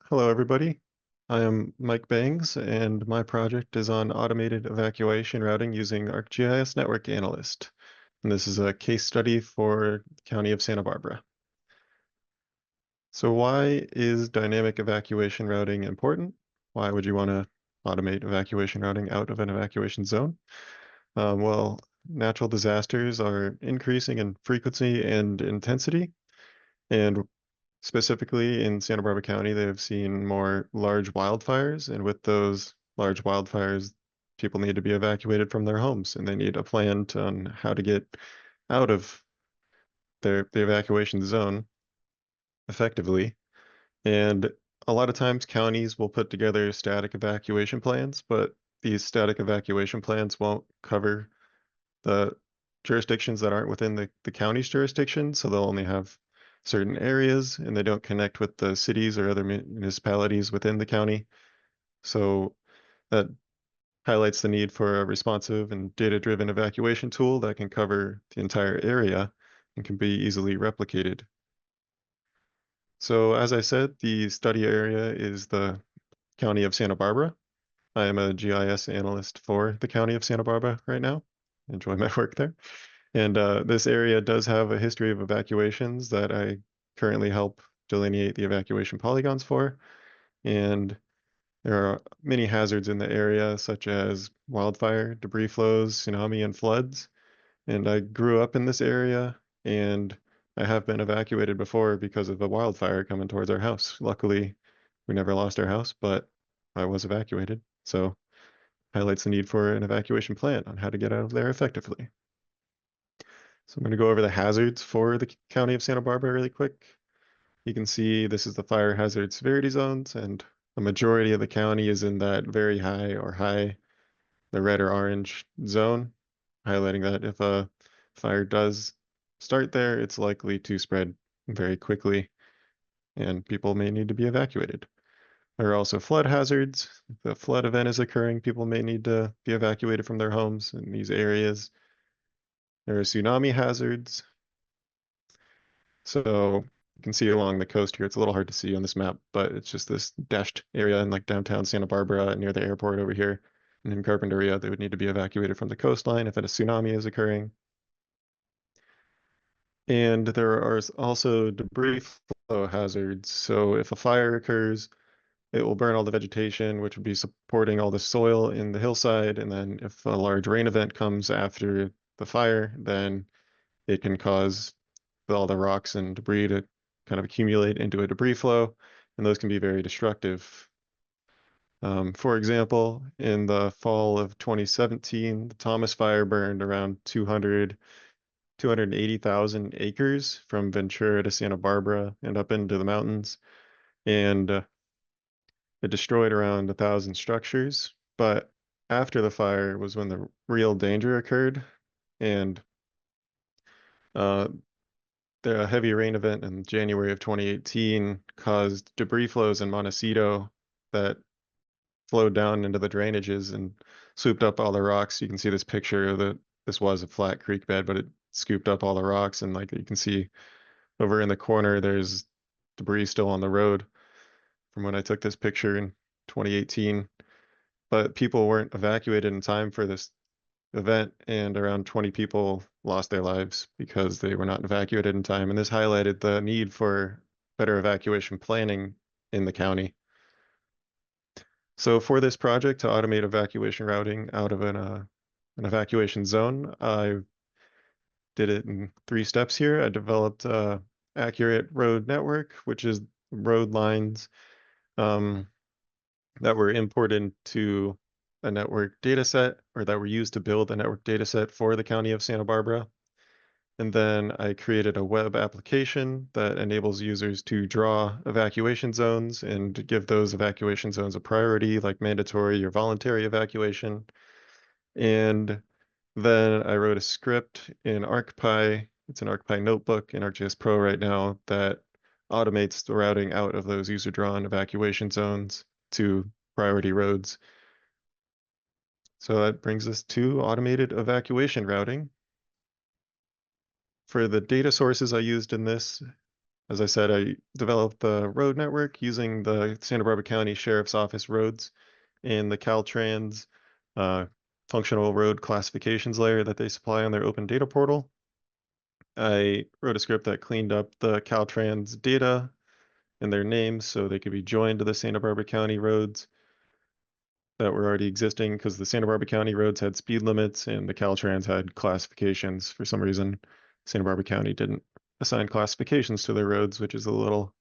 Hello, everybody. I am MikeBangs, and my project is on automated evacuation routing using ArcGIS Network Analyst. And this is a case study for the County of Santa Barbara. So why is dynamic evacuation routing important? Why would you want to automate evacuation routing out of an evacuation zone? Well, natural disasters are increasing in frequency and intensity, and specifically in Santa Barbara County, they have seen more large wildfires, and with those large wildfires, people need to be evacuated from their homes, and they need a plan on how to get out of the evacuation zone effectively. And a lot of times counties will put together static evacuation plans, but these static evacuation plans won't cover the jurisdictions that aren't within the county's jurisdiction, so they'll only have certain areas and they don't connect with the cities or other municipalities within the county. So that highlights the need for a responsive and data-driven evacuation tool that can cover the entire area and can be easily replicated. So as I said, the study area is the County of Santa Barbara. I am a GIS analyst for the County of Santa Barbara right now. Enjoy my work there. And this area does have a history of evacuations that I currently help delineate the evacuation polygons for. And there are many hazards in the area, such as wildfire, debris flows, tsunami, and floods. And I grew up in this area, and I have been evacuated before because of a wildfire coming towards our house. Luckily, we never lost our house, but I was evacuated. So highlights the need for an evacuation plan on how to get out of there effectively. So I'm going to go over the hazards for the County of Santa Barbara really quick. You can see this is the fire hazard severity zones, and the majority of the county is in that very high or high, the red or orange zone, highlighting that if a fire does start there, it's likely to spread very quickly, and people may need to be evacuated. There are also flood hazards. If the flood event is occurring, people may need to be evacuated from their homes in these areas. There are tsunami hazards. So you can see along the coast here, it's a little hard to see on this map, but it's just this dashed area in like downtown Santa Barbara near the airport over here. And in Carpinteria, they would need to be evacuated from the coastline if a tsunami is occurring. And there are also debris flow hazards. So if a fire occurs, it will burn all the vegetation, which would be supporting all the soil in the hillside. And then if a large rain event comes after the fire, then it can cause all the rocks and debris to kind of accumulate into a debris flow, and those can be very destructive. For example, in the fall of 2017, the Thomas Fire burned around 280,000 acres from Ventura to Santa Barbara and up into the mountains, and it destroyed around 1,000 structures. But after the fire was when the real danger occurred, and uh, the heavy rain event in January of 2018 caused debris flows in Montecito that flowed down into the drainages and swooped up all the rocks. You can see this picture of this was a flat creek bed, but it scooped up all the rocks. And like you can see over in the corner, there's debris still on the road from when I took this picture in 2018. But people weren't evacuated in time for this event, and around 20 people lost their lives because they were not evacuated in time. And this highlighted the need for better evacuation planning in the county. So for this project to automate evacuation routing out of an evacuation zone, I did it in 3 steps here. I developed a accurate road network, which is road lines um, that were imported to a network data set, or that were used to build a network data set for the County of Santa Barbara. And then I created a web application that enables users to draw evacuation zones and give those evacuation zones a priority, like mandatory or voluntary evacuation. And then I wrote a script in ArcPy. It's an ArcPy notebook in ArcGIS Pro right now that automates the routing out of those user-drawn evacuation zones to priority roads. So that brings us to automated evacuation routing. For the data sources I used in this, As I said, I developed the road network using the Santa Barbara County Sheriff's Office roads and the Caltrans uh, functional road classifications layer that they supply on their open data portal. I wrote a script that cleaned up the Caltrans data and their names so they could be joined to the Santa Barbara County roads that were already existing because the Santa Barbara County roads had speed limits and the Caltrans had classifications. For some reason, Santa Barbara County didn't assign classifications to their roads, which is a little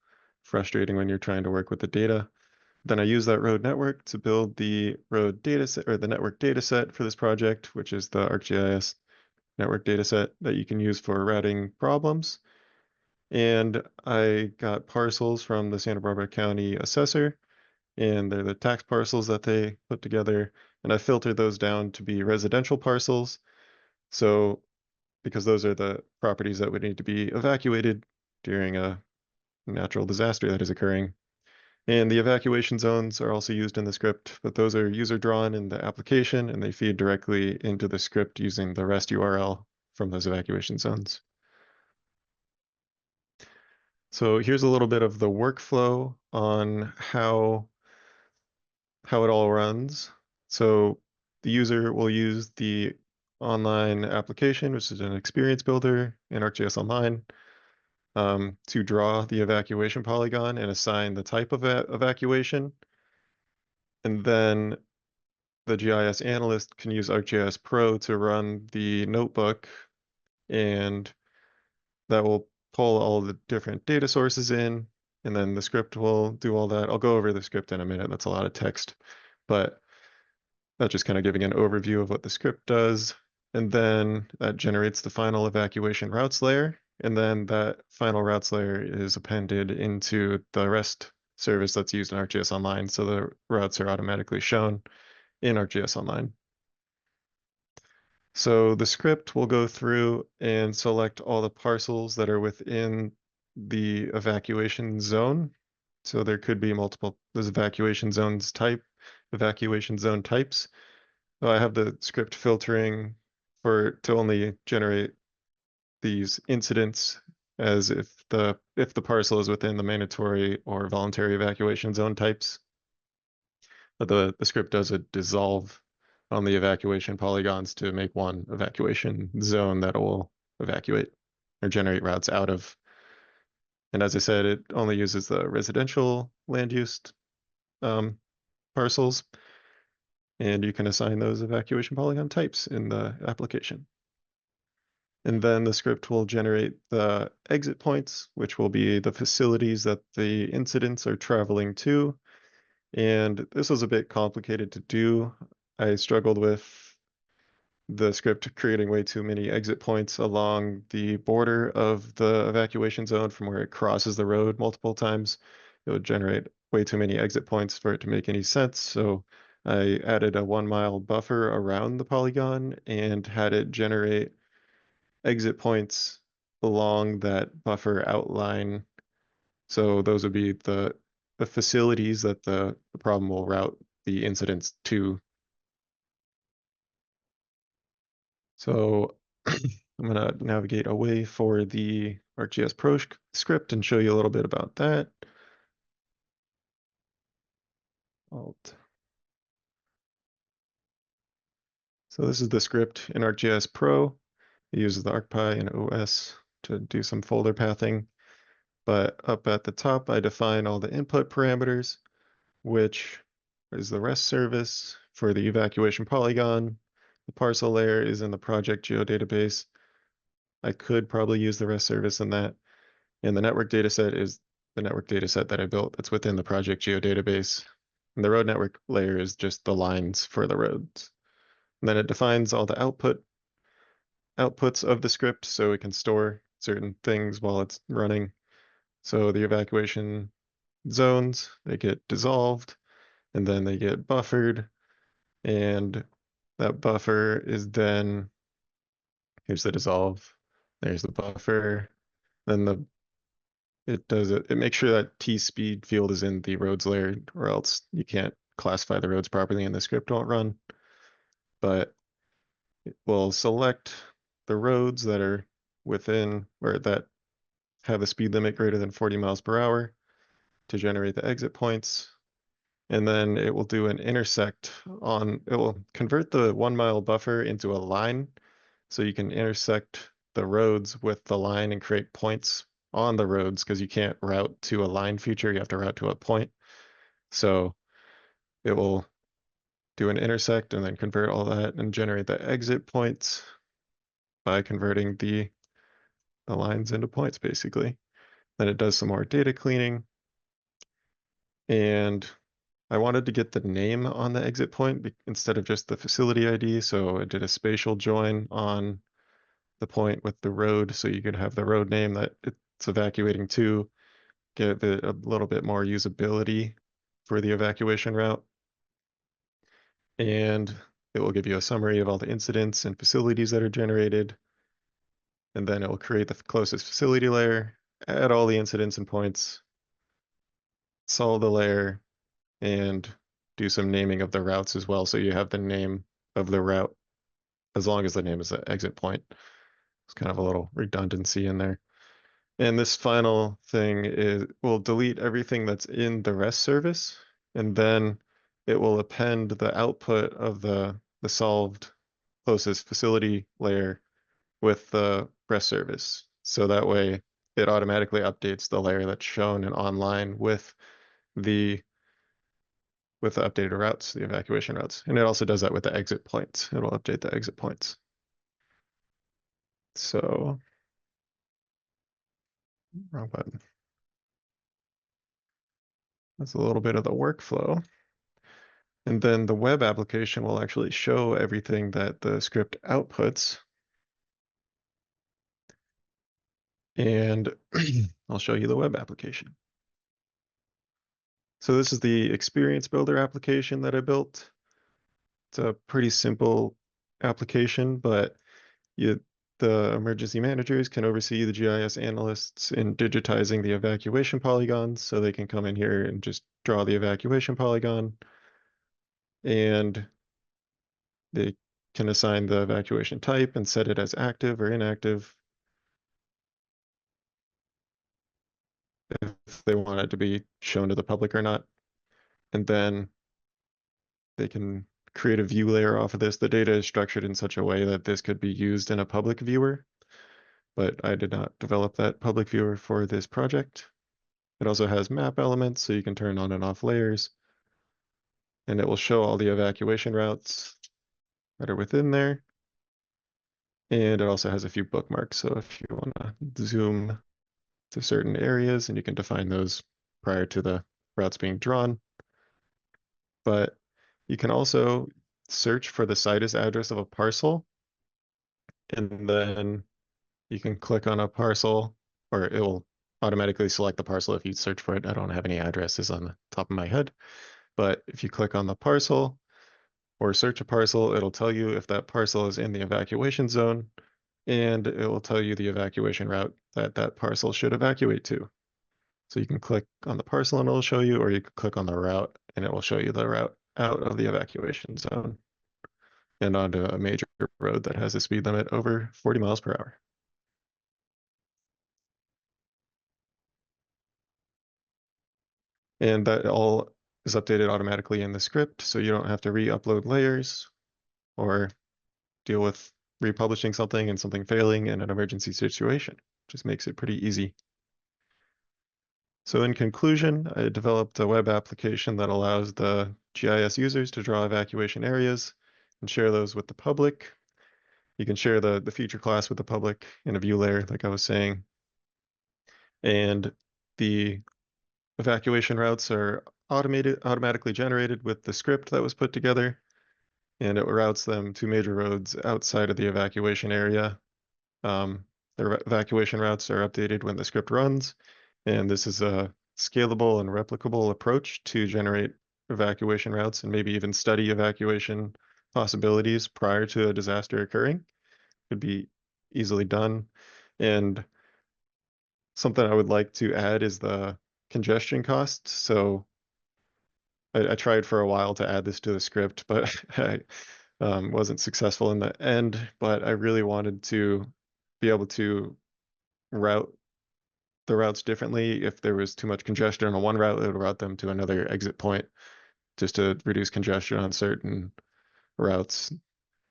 frustrating when you're trying to work with the data. Then I use that road network to build the road data set or the network data set for this project, which is the ArcGIS network data set that you can use for routing problems. And I got parcels from the Santa Barbara County assessor, and they're the tax parcels that they put together. And I filtered those down to be residential parcels. So, because those are the properties that would need to be evacuated during a natural disaster that is occurring. And the evacuation zones are also used in the script, but those are user drawn in the application and they feed directly into the script using the REST URL from those evacuation zones. So here's a little bit of the workflow on how it all runs. So the user will use the online application, which is an experience builder in ArcGIS Online, to draw the evacuation polygon and assign the type of evacuation. And then the GIS analyst can use ArcGIS Pro to run the notebook, and that will pull all the different data sources in, and then the script will do all that. I'll go over the script in a minute. That's a lot of text, but that's just kind of giving an overview of what the script does. And then that generates the final evacuation routes layer. And then that final routes layer is appended into the REST service that's used in ArcGIS Online. So the routes are automatically shown in ArcGIS Online. So the script will go through and select all the parcels that are within the evacuation zone. So there could be multiple, there's evacuation zones type, evacuation zone types. I have the script filtering to only generate these incidents as if the parcel is within the mandatory or voluntary evacuation zone types. But the script does a dissolve on the evacuation polygons to make one evacuation zone that will evacuate or generate routes out of. And as I said, it only uses the residential land use um, parcels, and you can assign those evacuation polygon types in the application. And then the script will generate the exit points, which will be the facilities that the incidents are traveling to. And this was a bit complicated to do. I struggled with the script creating way too many exit points along the border of the evacuation zone from where it crosses the road multiple times. It would generate way too many exit points for it to make any sense. So I added a 1 mile buffer around the polygon and had it generate exit points along that buffer outline. So those would be the facilities that the problem will route the incidents to. So I'm gonna navigate away for the ArcGIS Pro script and show you a little bit about that. Alt. So this is the script in ArcGIS Pro. It uses the ArcPy and OS to do some folder pathing. But up at the top, I define all the input parameters, which is the REST service for the evacuation polygon. The parcel layer is in the project geodatabase. I could probably use the REST service in that. And the network dataset is the network dataset that I built that's within the project geodatabase. And the road network layer is just the lines for the roads. And then it defines all the outputs of the script so it can store certain things while it's running. So the evacuation zones, they get dissolved and then they get buffered, and that buffer is then, here's the dissolve, there's the buffer, then it makes sure that T-speed field is in the roads layer, or else you can't classify the roads properly and the script won't run. But it will select the roads that are within, or that have a speed limit greater than 40 miles per hour to generate the exit points. And then it will do an intersect it will convert the 1 mile buffer into a line. So you can intersect the roads with the line and create points on the roads because you can't route to a line feature, you have to route to a point. So it will do an intersect and then convert all that and generate the exit points by converting the lines into points, basically. Then it does some more data cleaning. And I wanted to get the name on the exit point instead of just the facility ID. So I did a spatial join on the point with the road. So you could have the road name that it's evacuating to, get a little bit more usability for the evacuation route. And it will give you a summary of all the incidents and facilities that are generated. And then it will create the closest facility layer, add all the incidents and points, solve the layer, and do some naming of the routes as well. So you have the name of the route as long as the name is the exit point. It's kind of a little redundancy in there. And this final thing will delete everything that's in the REST service, and then it will append the output of the solved closest facility layer with the REST service. So that way it automatically updates the layer that's shown and online the with the updated routes, the evacuation routes. And it also does that with the exit points. It'll update the exit points. So, wrong button. That's a little bit of the workflow. And then the web application will actually show everything that the script outputs. And I'll show you the web application. So this is the experience builder application that I built. It's a pretty simple application, but the emergency managers can oversee the GIS analysts in digitizing the evacuation polygons, so they can come in here and just draw the evacuation polygon, and they can assign the evacuation type and set it as active or inactive if they want it to be shown to the public or not. And then they can create a view layer off of this. The data is structured in such a way that this could be used in a public viewer, but I did not develop that public viewer for this project. It also has map elements, so you can turn on and off layers, and it will show all the evacuation routes that are within there. And it also has a few bookmarks, so if you want to zoom to certain areas, and you can define those prior to the routes being drawn. But you can also search for the situs address of a parcel, and then you can click on a parcel, or it will automatically select the parcel if you search for it. I don't have any addresses on the top of my head, but if you click on the parcel or search a parcel, it'll tell you if that parcel is in the evacuation zone, and it will tell you the evacuation route that that parcel should evacuate to. So you can click on the parcel and it'll show you, or you can click on the route and it will show you the route out of the evacuation zone and onto a major road that has a speed limit over 40 miles per hour. And that all is updated automatically in the script, so you don't have to re-upload layers or deal with republishing something and something failing in an emergency situation. Just makes it pretty easy. So in conclusion, I developed a web application that allows the GIS users to draw evacuation areas and share those with the public. You can share the feature class with the public in a view layer, like I was saying. And the evacuation routes are automatically generated with the script that was put together, and it routes them to major roads outside of the evacuation area. The evacuation routes are updated when the script runs, and this is a scalable and replicable approach to generate evacuation routes and maybe even study evacuation possibilities prior to a disaster occurring. Could be easily done. And something I would like to add is the congestion cost. So I tried for a while to add this to the script, but I wasn't successful in the end. But I really wanted to be able to route the routes differently. If there was too much congestion on one route, it would route them to another exit point just to reduce congestion on certain routes.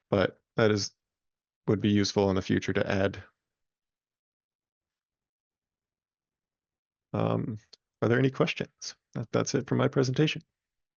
But that is would be useful in the future to add. Um, are there any questions? That's it for my presentation.